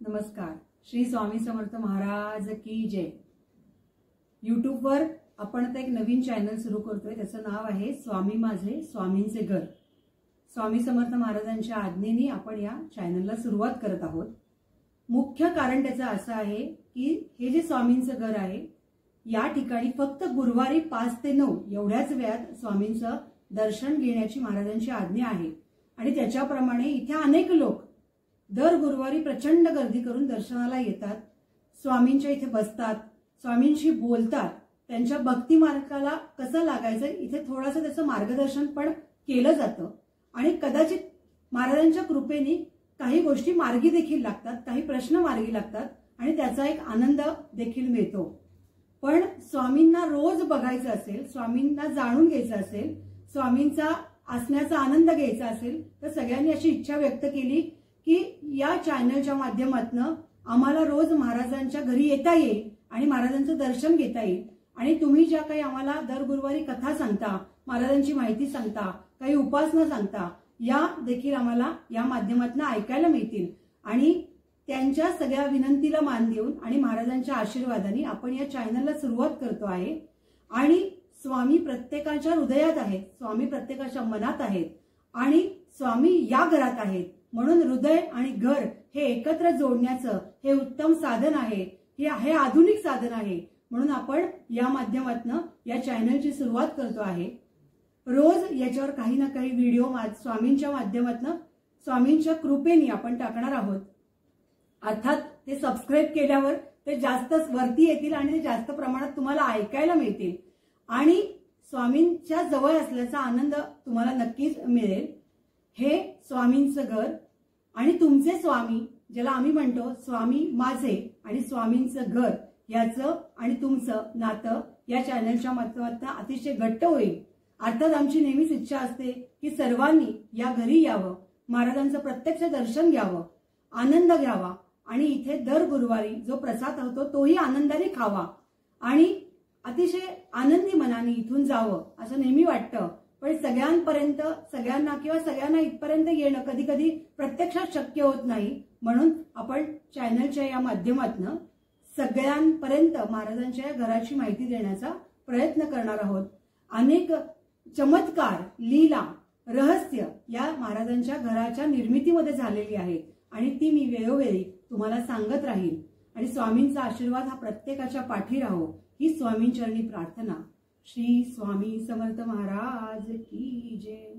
नमस्कार. श्री स्वामी समर्थ महाराज की जय. यूट्यूबवर आपण आता एक नवीन चॅनल सुरू करतोय. त्याचं नाव आहे स्वामी माझे स्वामींचे घर. स्वामी समर्थ महाराजांच्या आज्ञेने आपण या चॅनलला सुरुवात करत आहोत. मुख्य कारण त्याचं असं आहे की हे जे स्वामींचं घर आहे या ठिकाणी फक्त गुरुवारी 5 ते 9 एवढ्याच वेळात स्वामींचं दर्शन घेण्याची महाराजांची आज्ञा आहे आणि त्याच्याप्रमाणे इथे अनेक लोक दर गुरुवारी प्रचंड गर्दी करून दर्शनाला येतात. स्वामींच्या इथे बसतात, स्वामींशी बोलतात, त्यांच्या भक्ती मार्गाला कसं लागायचं इथे थोडंसं त्याचं मार्गदर्शन पण केलं जातं आणि कदाचित महाराजांच्या कृपेने काही गोष्टी मार्गी देखील लागतात, काही प्रश्न मार्गी लागतात आणि त्याचा एक आनंद देखील मिळतो. पण स्वामींना रोज बघायचं असेल, स्वामींना जाणून घ्यायचं असेल, स्वामींचा असण्याचा आनंद घ्यायचा असेल तर सगळ्यांनी अशी इच्छा व्यक्त केली की या चॅनलच्या माध्यमातून आम्हाला रोज महाराजांच्या घरी येता येईल आणि महाराजांचं दर्शन घेता येईल आणि तुम्ही ज्या काही आम्हाला दर गुरुवारी कथा सांगता, महाराजांची माहिती सांगता, काही उपासना सांगता, या देखील आम्हाला या माध्यमातून ऐकायला मिळतील आणि त्यांच्या सगळ्या विनंतीला मान देऊन आणि महाराजांच्या आशीर्वादाने आपण या चॅनलला सुरुवात करतो आहे. आणि स्वामी प्रत्येकाच्या हृदयात आहेत, स्वामी प्रत्येकाच्या मनात आहेत आणि स्वामी या घरात आहेत. म्हणून हृदय आणि घर हे एकत्र जोडण्याचं हे उत्तम साधन आहे, हे आधुनिक साधन आहे. म्हणून आपण या माध्यमातून या चॅनलची सुरुवात करतो आहे. रोज याच्यावर काही ना काही व्हिडिओ स्वामींच्या माध्यमातून स्वामींच्या कृपेने आपण टाकणार आहोत. अर्थात ते सबस्क्राईब केल्यावर ते जास्त वरती येतील आणि ते जास्त प्रमाणात तुम्हाला ऐकायला मिळतील आणि स्वामींच्या जवळ असल्याचा आनंद तुम्हाला नक्कीच मिळेल. हे स्वामींचं घर आणि तुमचे स्वामी, ज्याला आम्ही म्हणतो स्वामी माझे आणि स्वामींचं घर, याचं आणि तुमचं नातं या चॅनलच्या माध्यमातून अतिशय घट्ट होईल. अर्थात आमची नेहमीच इच्छा असते की सर्वांनी या घरी यावं, महाराजांचं प्रत्यक्ष दर्शन घ्यावं, आनंद घ्यावा आणि इथे दर गुरुवारी जो प्रसाद होतो तोही आनंदाने खावा आणि अतिशय आनंदी मनाने इथून जावं असं नेहमी वाटतं. पण सगळ्यांपर्यंत सगळ्यांना इथपर्यंत येणं कधी कधी प्रत्यक्षात शक्य होत नाही. म्हणून आपण चॅनलच्या या माध्यमातून सगळ्यांपर्यंत महाराजांच्या घराची माहिती देण्याचा प्रयत्न करणार आहोत. अनेक चमत्कार, लीला, रहस्य या महाराजांच्या घराच्या निर्मितीमध्ये झालेली आहेत आणि ती मी वेळोवेळी तुम्हाला सांगत राहील आणि स्वामींचा आशीर्वाद हा प्रत्येकाच्या पाठी राहो ही स्वामींचरणी प्रार्थना. श्री स्वामी समर्थ महाराज की जय.